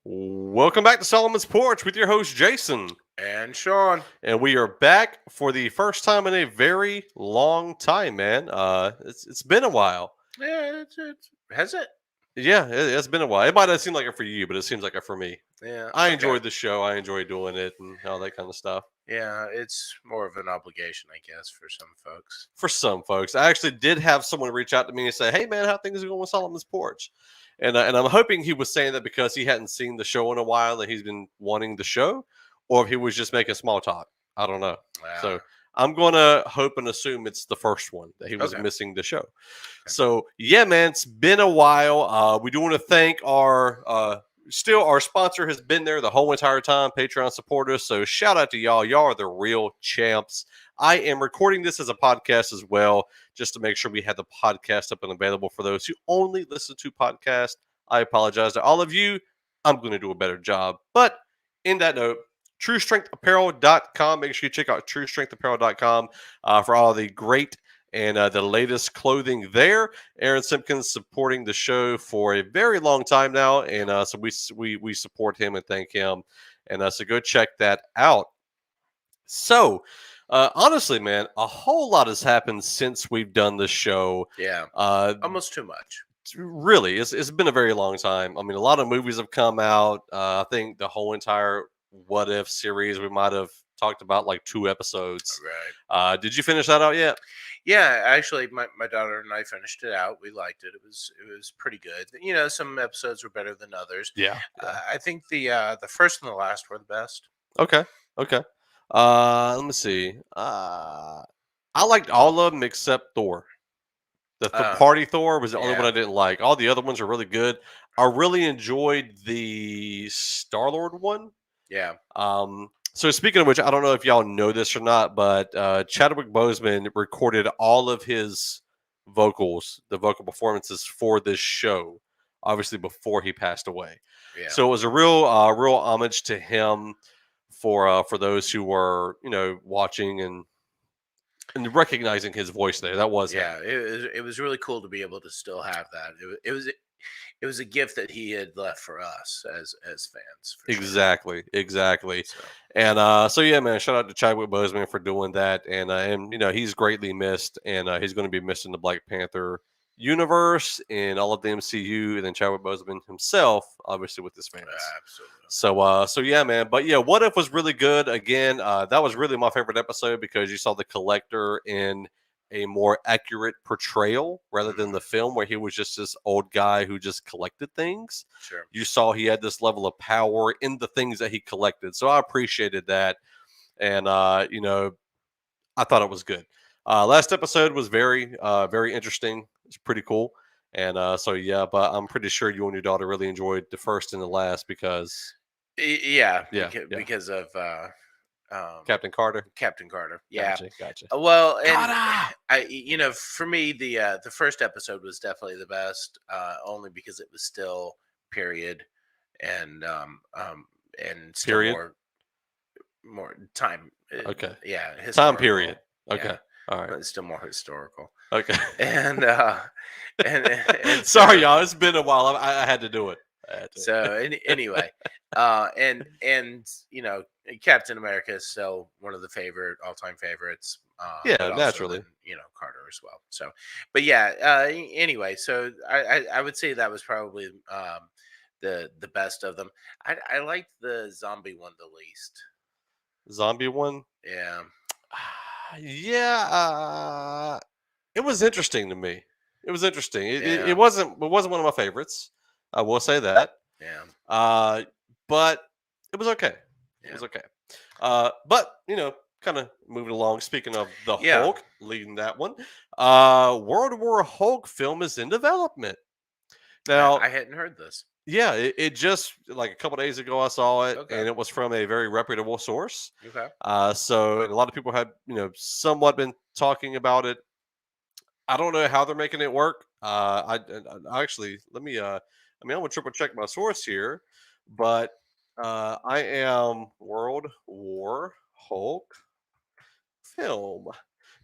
Welcome back to Solomon's Porch with your host Jason, And Sean. and we are back for the first time in a very long time, man. It's been a while. Yeah, it's has it? Yeah, it's been a while. It might not seem like it for you, but it seems like it for me. Yeah, I okay. enjoyed the show. I enjoy doing it and all that kind of stuff. Yeah, it's more of an obligation, I guess, for some folks. For some folks, I actually did have someone reach out to me and say, "Hey, man, how things are going with Solomon's Porch?" And I'm hoping he was saying that because he hadn't seen the show in a while that he's been wanting the show, or if he was just making small talk. I don't know. So Ah, I'm gonna hope and assume it's the first one that he was okay. missing the show. Okay. So yeah, man, it's been a while. We do want to thank our still our sponsor has been there the whole entire time, Patreon supporters. So shout out to y'all. Y'all are the real champs. I am recording this as a podcast as well, just to make sure we have the podcast up and available for those who only listen to podcasts. I apologize to all of you. I'm going to do a better job. But in that note, TrueStrengthApparel.com. Make sure you check out TrueStrengthApparel.com for all the great and the latest clothing there. Aaron Simpkins supporting the show for a very long time now, and so we support him and thank him, and so go check that out. So, honestly, man, a whole lot has happened since we've done the show. Yeah, Uh, almost too much. Really, it's been a very long time. I mean, a lot of movies have come out. I think the whole entire What If series we might have talked about like 2 episodes. Right. Did you finish that out yet? Yeah, actually, my daughter and I finished it out. We liked it. It was pretty good. You know, some episodes were better than others. Yeah. Yeah. I think the first and the last were the best. Okay. Okay. Let me see. I liked all of them except Thor. The Uh, party Thor was the only one yeah, I didn't like. All the other ones are really good. I really enjoyed the Star Lord one. yeah. So speaking of which, I don't know if y'all know this or not, but Chadwick Boseman recorded all of his vocals, the vocal performances for this show, obviously before he passed away. Yeah. So it was a real homage to him for those who were watching and recognizing his voice there. That was him. Yeah, it was really cool to be able to still have that. It was a gift that he had left for us as fans for sure. Exactly, exactly. So And so yeah, man, shout out to Chadwick Boseman for doing that, and he's greatly missed, and he's going to be missed in the Black Panther universe and all of the MCU, and then Chadwick Boseman himself, obviously with his fans. absolutely. So yeah, man. But yeah, What If was really good. Again, that was really my favorite episode because you saw the collector in a more accurate portrayal rather than Mhm. the film where he was just this old guy who just collected things. Sure. You saw he had this level of power in the things that he collected. So I appreciated that. And I thought it was good. Last episode was very interesting. It's pretty cool. And so yeah, but I'm pretty sure you and your daughter really enjoyed the first and the last because Yeah, yeah, yeah. because of um, Captain Carter. Captain Carter. Yeah. Gotcha. Well, and Carter. for me, the first episode was definitely the best, only because it was still period and still Period. more time. Okay. Yeah, Time historical. period. Yeah, Okay. All right. but it's still more historical. Okay. And and Sorry, so y'all. It's been a while. I had to do it. I had to. anyway, and Captain America is still one of the all time favorites. Yeah, But also naturally. then Carter as well. So, but yeah. Anyway, so I would say that was probably the best of them. I liked the zombie one the least. Zombie one. Yeah. Yeah. It was interesting to me. It was interesting. It Yeah. wasn't one of my favorites. I will say that. Yeah. Uh, but it was okay. It Yeah. was okay. But kind of moving along. Speaking of the Yeah. Hulk, leading that one, World War Hulk film is in development now. I hadn't heard this. Yeah, it just like a couple days ago I saw it, Okay. and it was from a very reputable source. Okay. So and a lot of people had somewhat been talking about it. I don't know how they're making it work. I actually let me. I mean, I'm gonna triple check my source here, but I am World War Hulk film.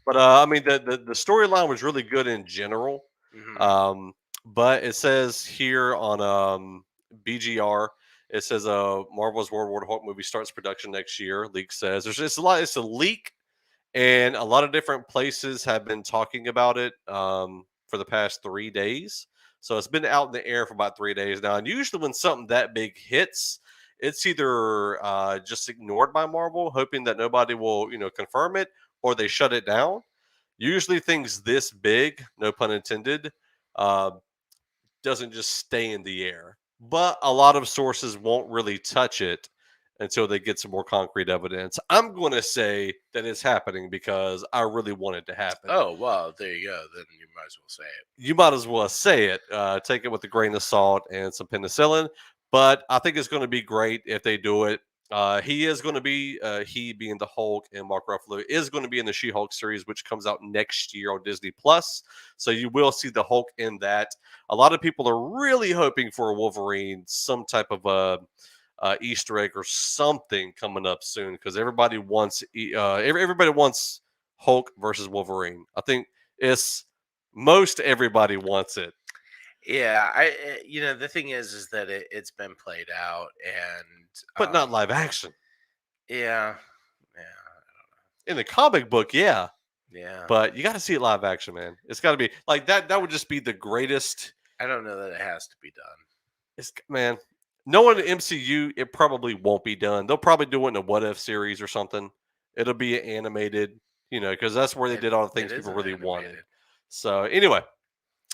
But I mean, the storyline was really good in general. Hmm. Um, but it says here on BGR It says Marvel's World War Hulk movie starts production next year. Leak says there's just a lot. It's a leak, and a lot of different places have been talking about it for the past 3 days. So it's been out in the air for about 3 days now. And usually, when something that big hits, it's either just ignored by Marvel, hoping that nobody will, confirm it, or they shut it down. Usually, things this big, no pun intended, uh, doesn't just stay in the air. But a lot of sources won't really touch it until they get some more concrete evidence. I'm going to say that it's happening because I really want it to happen. Oh, well, there you go. Then you might as well say it. You might as well say it. Take it with a grain of salt and some penicillin. But I think it's going to be great if they do it. He is going to be, he being the Hulk, and Mark Ruffalo is going to be in the She-Hulk series, which comes out next year on Disney Plus. So you will see the Hulk in that. A lot of people are really hoping for a Wolverine, some type of Easter egg or something coming up soon, because everybody wants everybody wants Hulk versus Wolverine. I think it's most everybody wants it, Yeah, the thing is that it's been played out, and but not live action. yeah, yeah, In the comic book, yeah, yeah. but you got to see it live action, man. It's got to be like that. That would just be the greatest. I don't know that it has to be done. It's man. Knowing the MCU, it probably won't be done. They'll probably do it in a What If series or something. It'll be animated, because that's where they did all the things It people isn't really wanted. animated. So anyway,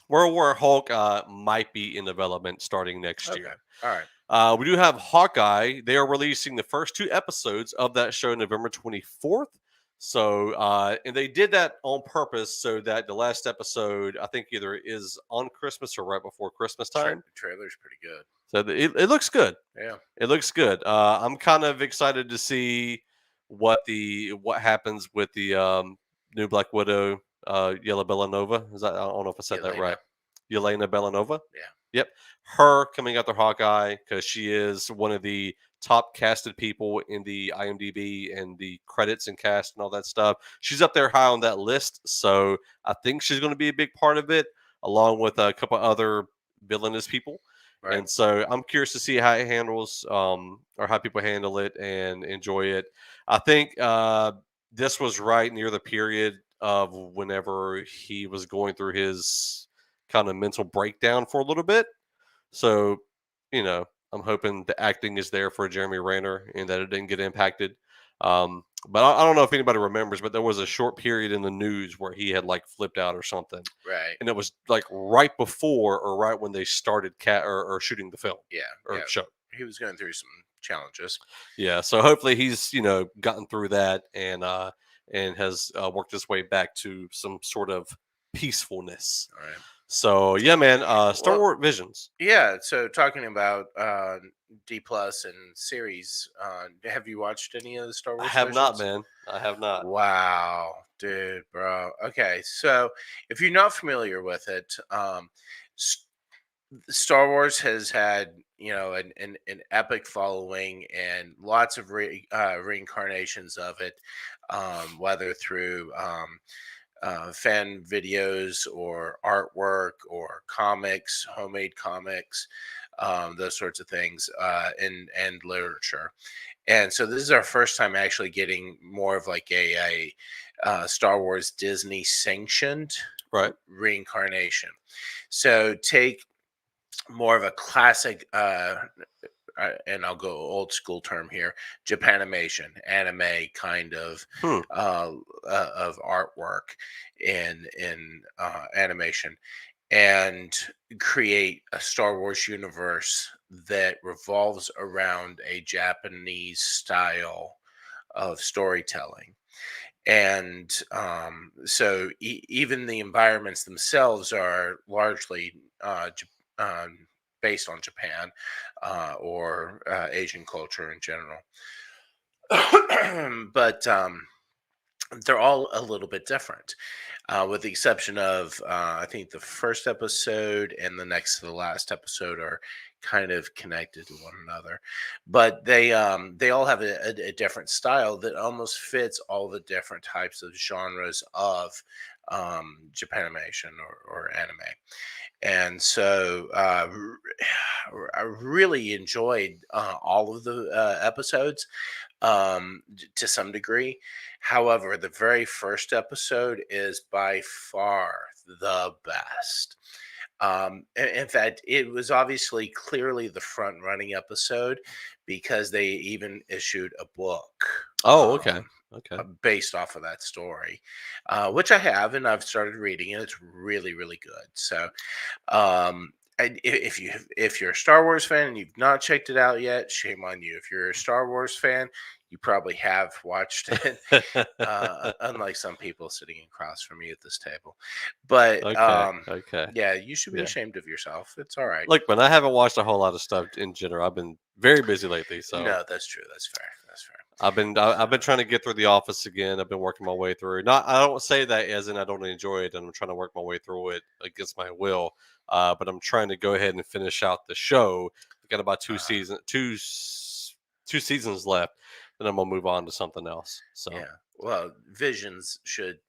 World War Hulk might be in development starting next Okay, year. all right. We do have Hawkeye. They are releasing the first 2 episodes of that show November 24th. So, and they did that on purpose so that the last episode, I think, either is on Christmas or right before Christmas time. Trailer's pretty good. So it looks good. Yeah. It looks good. I'm kind of excited to see what happens with the new Black Widow, Yellow Bellanova. I don't know if I said that right. Yelena Bellanova. Yeah. Yep. Her coming after Hawkeye because she is one of the top casted people in the IMDb and the credits and cast and all that stuff. She's up there high on that list. So I think she's going to be a big part of it, along with a couple other villainous people. Right. And so I'm curious to see how it handles or how people handle it and enjoy it. I think this was right near the period of whenever he was going through his kind of mental breakdown for a little bit. So, I'm hoping the acting is there for Jeremy Renner and that it didn't get impacted. But I don't know if anybody remembers, but there was a short period in the news where he had like flipped out or something. Right. And it was like right before or right when they started or shooting the film. Yeah. Or show. He was going through some challenges. Yeah. So hopefully he's, gotten through that and has worked his way back to some sort of peacefulness. All right. So yeah, man. Star Wars Visions. Yeah. So talking about D Plus and series, have you watched any of the Star Wars? I have not, Visions? man. I have not. Wow, dude, bro. Okay, so if you're not familiar with it, Star Wars has had an epic following and lots of reincarnations of it, whether through fan videos or artwork or comics, homemade comics, those sorts of things, and literature. And so this is our first time actually getting more of like a Star Wars Disney sanctioned reincarnation. So take more of a classic, and I'll go old school term here, Japanimation, anime kind of artwork in animation, and create a Star Wars universe that revolves around a Japanese style of storytelling. And so even the environments themselves are largely based on Japan or Asian culture in general. But they're all a little bit different, with the exception of I think the first episode and the next to the last episode are kind of connected to one another, but they all have a different style that almost fits all the different types of genres of Japanimation or anime. And so I really enjoyed all of the episodes to some degree. However, the very first episode is by far the best. In fact, it was obviously clearly the front running episode because they even issued a book. Oh, okay. Okay. Based off of that story, which I have, and I've started reading, and it's really, really good. So, if you're a Star Wars fan and you've not checked it out yet, shame on you. If you're a Star Wars fan, you probably have watched it, unlike some people sitting across from me at this table. But Okay. Okay. yeah, you should be Yeah. ashamed of yourself. It's all right. Look, man, I haven't watched a whole lot of stuff in general. I've been very busy lately, so No, that's true. That's fair. That's fair. I've been trying to get through The Office again. I've been working my way through. Not I don't say that as in I don't enjoy it, and I'm trying to work my way through it against my will. But I'm trying to go ahead and finish out the show. I got about Uh, 2 seasons left, then I'm gonna move on to something else. So. yeah. Well, visions should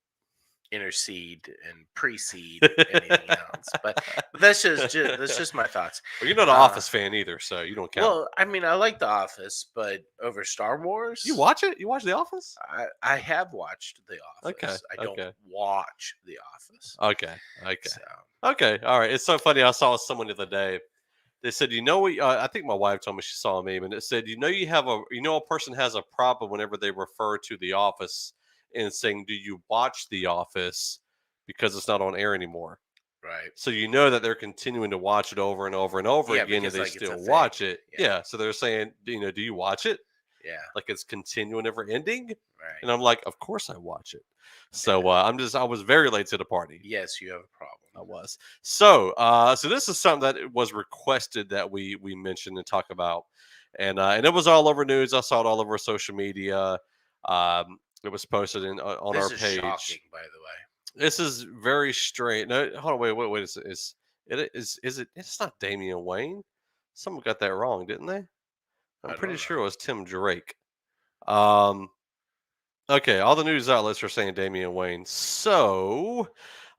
intercede and precede anything else. But that's just my thoughts. Well, you're not an Uh, Office fan either, so you don't count. well, I mean, I like The Office, but over Star You Wars, watch it? You watch The Office? I have watched The Okay. Office. I don't Okay. watch The Office. Okay. Okay. So Okay. All right. It's so funny. I saw someone the other day. They said, you know, I think my wife told me she saw a meme, and it said, a person has a problem whenever they refer to The Office and saying, "Do you watch The Office?" because it's not on air anymore. right, So you know that they're continuing to watch it over and over and over yeah, again, and because they like it's a still thing. watch it. Yeah, Yeah. So they're saying, do you watch it? yeah, Like it's continuing, never ending. right. And I'm like, of course I watch it. Yeah. So I was very late to the party. Yes, you have a problem. I was. So this is something that it was requested that we mention and talk about, and it was all over news. I saw it all over social media. It was posted on our This is page. shocking, by the way. This is very strange. No, hold on, wait. Is it? It's not Damian Wayne. Someone got that wrong, didn't they? I'm I pretty don't sure it know. was Tim Drake. Um, Okay, all the news outlets are saying Damian Wayne. So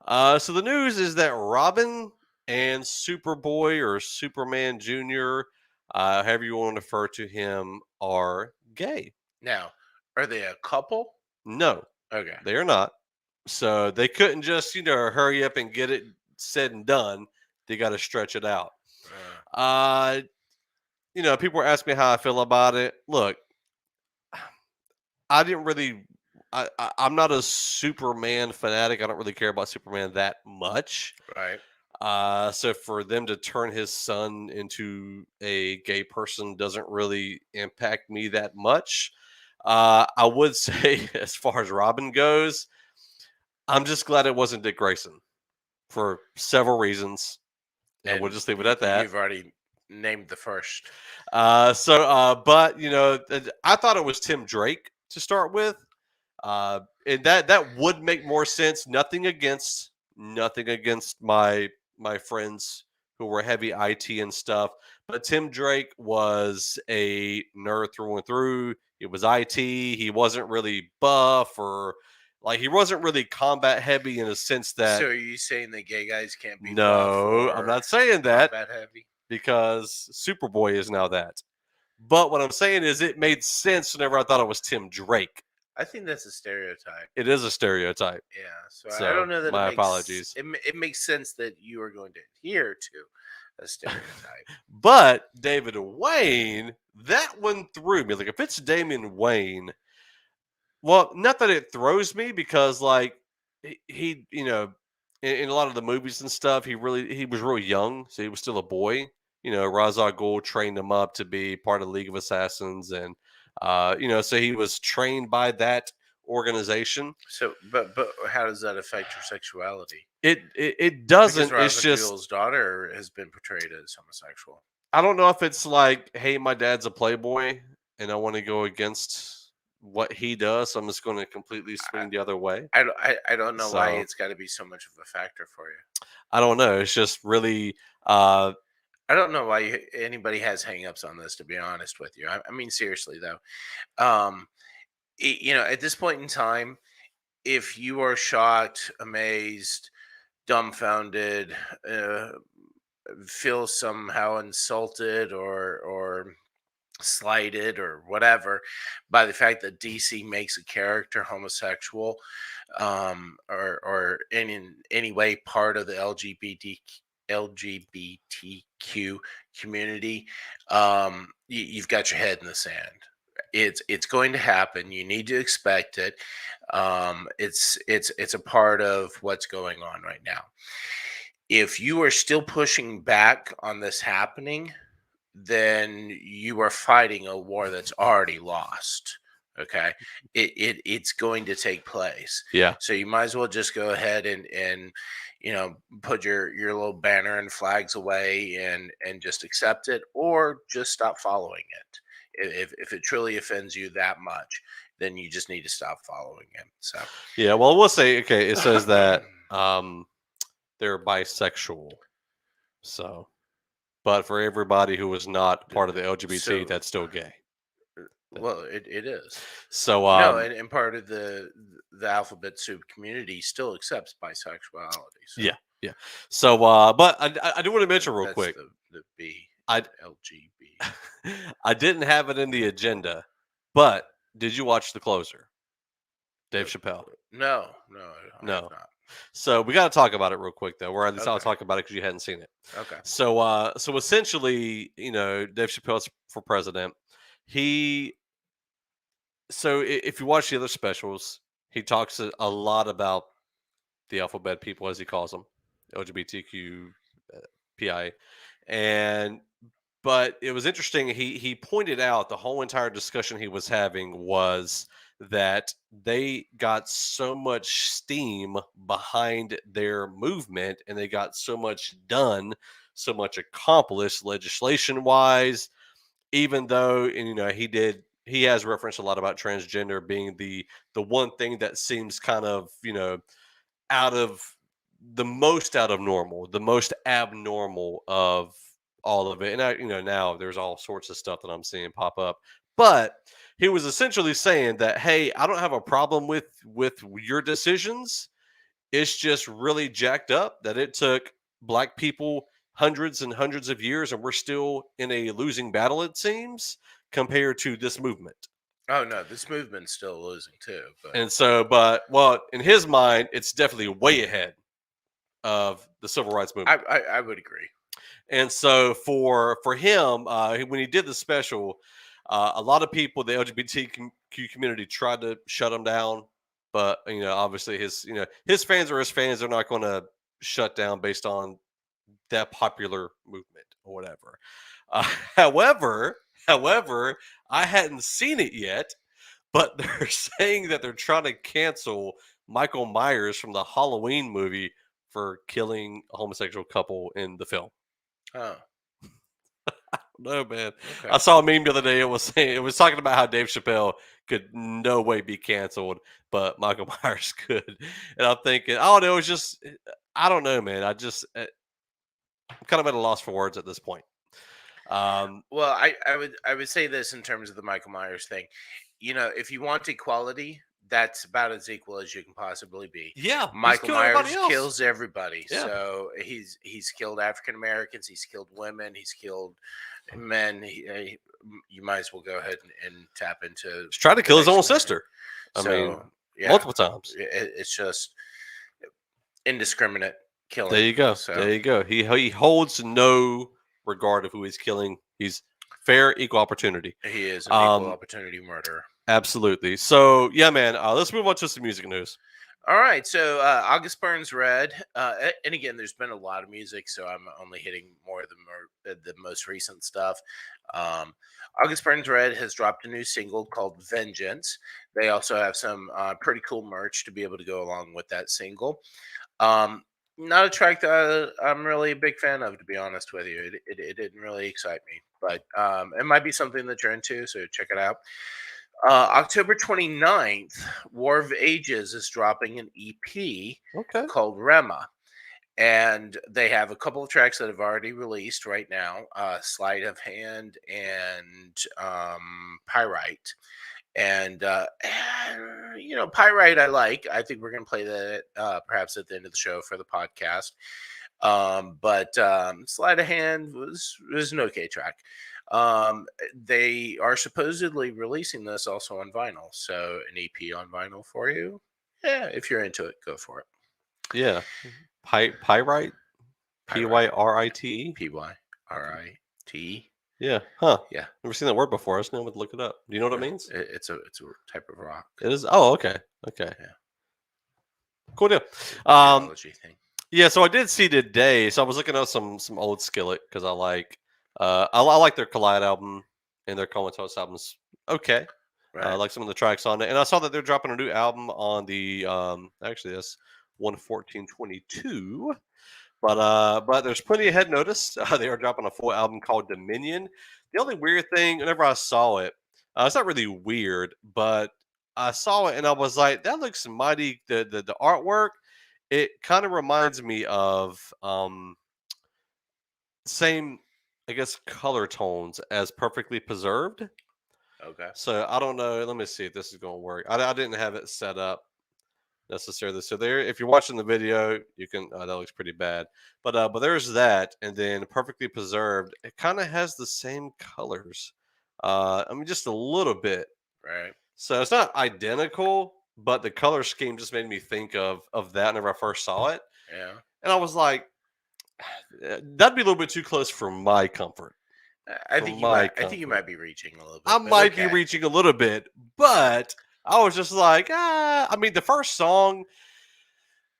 the news is that Robin and Superboy or Superman Jr., however you want to refer to him, are gay. Now, are they a couple? No, Okay. they are not. So they couldn't just, hurry up and get it said and done. They got to stretch it out. Uh, Uh, people were asking me how I feel about it. Look, I didn't really. I'm not a Superman fanatic. I don't really care about Superman that much. right. So for them to turn his son into a gay person doesn't really impact me that much. I would say, as far as Robin goes, I'm just glad it wasn't Dick Grayson for several reasons, and we'll And just leave it at that. you've already named the first. But I thought it was Tim Drake to start with. And that would make more sense. Nothing against my friends who were heavy IT and stuff. But Tim Drake was a nerd through and through. It was IT. He wasn't really buff or like he wasn't really combat heavy in a sense that So are you saying that gay guys can't be buff no, I'm or not saying that combat heavy? because Superboy is now that. But what I'm saying is it made sense whenever I thought it was Tim Drake. I think that's a stereotype. It is a stereotype. Yeah. So I don't So know that my apologies. it makes sense that you are going to adhere to a stereotype. But David Wayne, that one threw me. Like if it's Damian Wayne, well, not that it throws me because like he in a lot of the movies and stuff, he was really young, so he was still a boy. Ra's al Ghul trained him up to be part of the League of Assassins, and so he was trained by that organization. So, but how does that affect your sexuality? It Because doesn't. It's Ra's al just Ghul's daughter has been portrayed as homosexual. I don't know if it's like, hey, my dad's a playboy, and I want to go against what he does, so I'm just going to completely swing the other way. I don't know why So it's got to be so much of a factor for you. I don't know. It's just really, uh, I don't know why anybody has hangups on this. To be honest with you, I mean seriously though. Um, at this point in time, if you are shocked, amazed, dumbfounded, feel somehow insulted or slighted or whatever by the fact that DC makes a character homosexual, or in any way part of the LGBTQ community, you've got your head in the sand. It's going to happen. You need to expect it. It's a part of what's going on right now. If you are still pushing back on this happening, then you are fighting a war that's already lost. Okay, it's going to take place. Yeah. So you might as well just go ahead and put your little banner and flags away and just accept it, or just stop following it. If it truly offends you that much, then you just need to stop following it. So Yeah. Well, we'll say, okay, it says that they're bisexual. So, but for everybody who was not part of the LGBT, So- that's still gay. well, it is. So, No, and part of the alphabet soup community still accepts bisexuality. So yeah, yeah. So, but I do want to mention real that's quick. the B I LGB. I didn't have it in the agenda, but did you watch The Closer, Dave Chappelle? No, I No. have not. So we got to talk about it real quick, though. Or at least I'll Okay. talk about it because you hadn't seen it. Okay. So, so essentially, Dave Chappelle's for president. If you watch the other specials, he talks a lot about the alphabet people, as he calls them, LGBTQ, PI, and but it was interesting. He pointed out the whole entire discussion he was having was that they got so much steam behind their movement, and they got so much done, so much accomplished legislation wise, even though, and he has referenced a lot about transgender being the one thing that seems kind of out of out of normal, the most abnormal of all of it. And now there's all sorts of stuff that I'm seeing pop up. But he was essentially saying that, hey, I don't have a problem with your decisions. It's just really jacked up that it took black people hundreds and hundreds of years, and we're still in a losing battle, it seems, compared to this movement. Oh no, this movement's still losing too. But And so, well, in his mind, it's definitely way ahead of the civil rights movement. I would agree. And so for him, when he did the special, a lot of people, the LGBTQ community, tried to shut him down, but obviously his fans are his fans. They're not going to shut down based on that popular movement or whatever. Uh, however, however, I hadn't seen it yet, but they're saying that they're trying to cancel Michael Myers from the Halloween movie for killing a homosexual couple in the film. Oh, No, man. okay. I saw a meme the other day. It was talking about how Dave Chappelle could no way be canceled, but Michael Myers could. And I'm thinking, oh no, it's just I don't know, man. I'm kind of at a loss for words at this point. Well, I would say this in terms of the Michael Myers thing. If you want equality, that's about as equal as you can possibly be. Yeah, Michael Myers kills everybody. Yeah. So he's killed African Americans, he's killed women, he's killed men. You might as well go ahead and tap into. He's trying to kill his own sister. I mean, multiple times. It's just indiscriminate killing. There you go. So. There you go. He holds no regard of who he's killing. He's fair, equal opportunity. He is an equal opportunity murderer. Absolutely. So yeah, man. Let's move on to some music news. All right, so August Burns Red, and again, there's been a lot of music, so I'm only hitting more of the most recent stuff. August Burns Red has dropped a new single called Vengeance. They also have some pretty cool merch to be able to go along with that single. Not a track that I'm really a big fan of, to be honest with you. It didn't really excite me, but it might be something that you're into, so check it out. October 29th, War of Ages is dropping an EP called Rema. And they have a couple of tracks that have already released right now, Sleight of Hand and Pyrite. And Pyrite I think we're gonna play that perhaps at the end of the show for the podcast. But Sleight of Hand was an okay track. They are supposedly releasing this also on vinyl, so an EP on vinyl for you. Yeah, if you're into it, go for it. Yeah. Pyrite? Pyrite? Pyrite. Yeah. Huh. Yeah. Never seen that word before. I just know to look it up. Do you know what it means? It's a type of rock. It is. Oh, okay. Okay. Yeah. Cool deal. Geology thing. Yeah, so I did see today. So I was looking at some old Skillet because I like their Collide album and their Comatose albums. Okay, Right. I like some of the tracks on it, and I saw that they're dropping a new album on the actually that's 11422. But there's plenty ahead notice. They are dropping a full album called Dominion. The only weird thing, whenever I saw it, it's not really weird, but I saw it and I was like, that looks mighty. The artwork, it kind of reminds me of same, I guess, color tones as Perfectly Preserved. Okay. So I don't know. Let me see if this is going to work. I didn't have it set up necessarily. So there, if you're watching the video, you can. That looks pretty bad, but there's that, and then Perfectly Preserved. It kind of has the same colors. I mean, just a little bit. Right. So it's not identical, but the color scheme just made me think of that whenever I first saw it. Yeah. And I was like, that'd be a little bit too close for my comfort. I think you might be reaching a little bit. I might be reaching a little bit, but I was just like, I mean, the first song,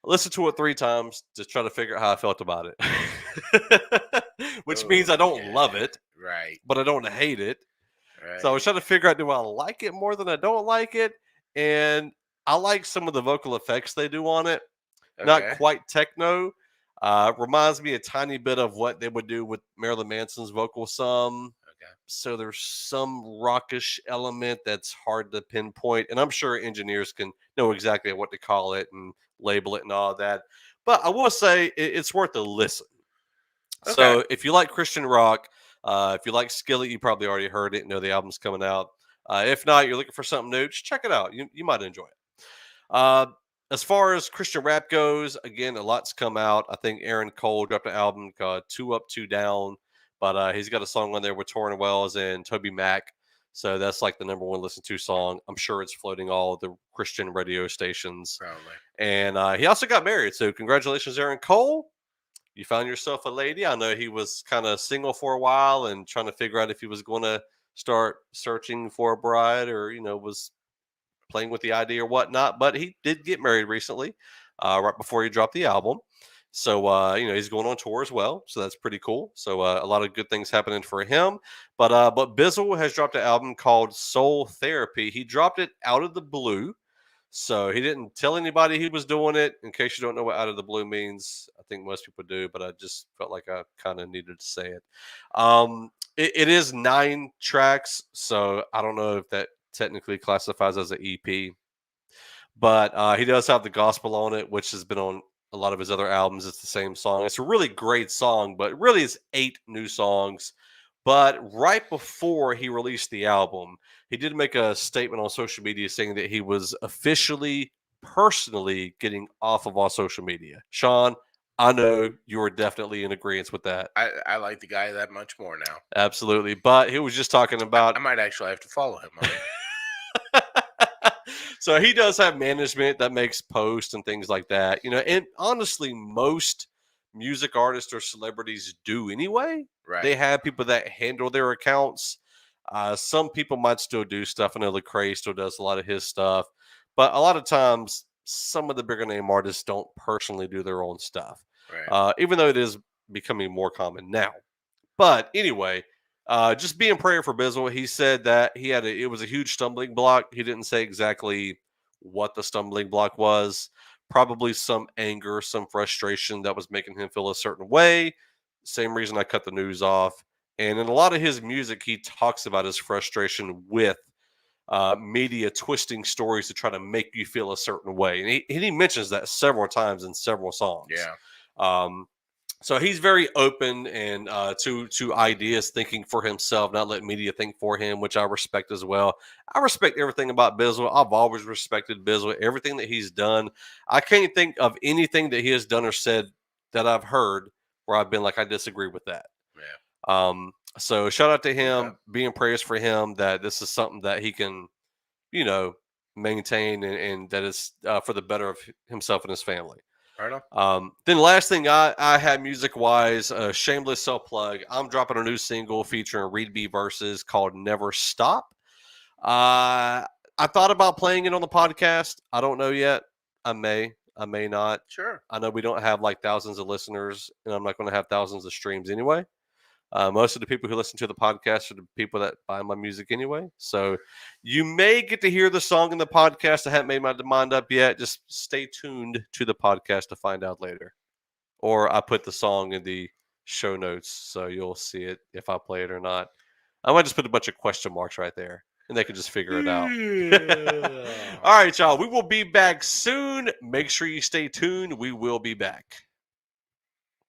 listen to it 3 times to try to figure out how I felt about it. Which means I don't love it. Right. But I don't hate it. Right. So I was trying to figure out, do I like it more than I don't like it? And I like some of the vocal effects they do on it. Okay. Not quite techno. Reminds me a tiny bit of what they would do with Marilyn Manson's vocal some. Okay. So there's some rockish element that's hard to pinpoint. And I'm sure engineers can know exactly what to call it and label it and all that. But I will say it's worth a listen. Okay. So if you like Christian rock, if you like Skillet, you probably already heard it and know the album's coming out. If not, you're looking for something new, just check it out. You might enjoy it. As far as Christian rap goes, again, a lot's come out. I think Aaron Cole dropped an album called 2 Up, 2 Down, but he's got a song on there with Torrin Wells and Toby Mac. So that's like the number 1 listened to song. I'm sure it's floating all the Christian radio stations. Probably. And he also got married. So congratulations, Aaron Cole. You found yourself a lady. I know he was kind of single for a while and trying to figure out if he was going to start searching for a bride or, was playing with the idea or whatnot. But he did get married recently, right before he dropped the album. So, he's going on tour as well. So that's pretty cool. So a lot of good things happening for him. But Bizzle has dropped an album called Soul Therapy. He dropped it out of the blue. So he didn't tell anybody he was doing it. In case you don't know what out of the blue means, I think most people do, but I just felt like I kind of needed to say it. It is 9 tracks, so I don't know if that technically classifies as an EP. But he does have the gospel on it, which has been on a lot of his other albums. It's the same song. It's a really great song, but really it's 8 new songs. But right before he released the album, he did make a statement on social media saying that he was officially, personally getting off of all social media. Sean, I know you are definitely in agreement with that. I like the guy that much more now. Absolutely. But he was just talking about... I might actually have to follow him on it. So he does have management that makes posts and things like that. And honestly, most music artists or celebrities do anyway. Right. They have people that handle their accounts. Some people might still do stuff. I know Lecrae still does a lot of his stuff, but a lot of times some of the bigger name artists don't personally do their own stuff. Right. Even though it is becoming more common now. But anyway, just be in prayer for Bizzle. He said that it was a huge stumbling block. He didn't say exactly what the stumbling block was. Probably some anger, some frustration that was making him feel a certain way. Same reason I cut the news off. And in a lot of his music, he talks about his frustration with media twisting stories to try to make you feel a certain way. And he mentions that several times in several songs. Yeah. So he's very open and to ideas, thinking for himself, not letting media think for him, which I respect as well. I respect everything about Bizzle. I've always respected Bizzle, everything that he's done. I can't think of anything that he has done or said that I've heard where I've been like, I disagree with that. Yeah. So shout out to Okay. him, being praised for him that this is something that he can, you know, maintain and that is for the better of himself and his family. Right on. Then last thing I had music wise, shameless self plug. I'm dropping a new single featuring Reed B verses called "Never Stop." I thought about playing it on the podcast. I don't know yet. I may not. Sure. I know we don't have like thousands of listeners, and I'm not going to have thousands of streams anyway. Most of the people who listen to the podcast are the people that buy my music anyway. So you may get to hear the song in the podcast. I haven't made my mind up yet. Just stay tuned to the podcast to find out later. Or I put the song in the show notes so you'll see it if I play it or not. I might just put a bunch of question marks right there and they can just figure it out. All right, y'all. We will be back soon. Make sure you stay tuned. We will be back.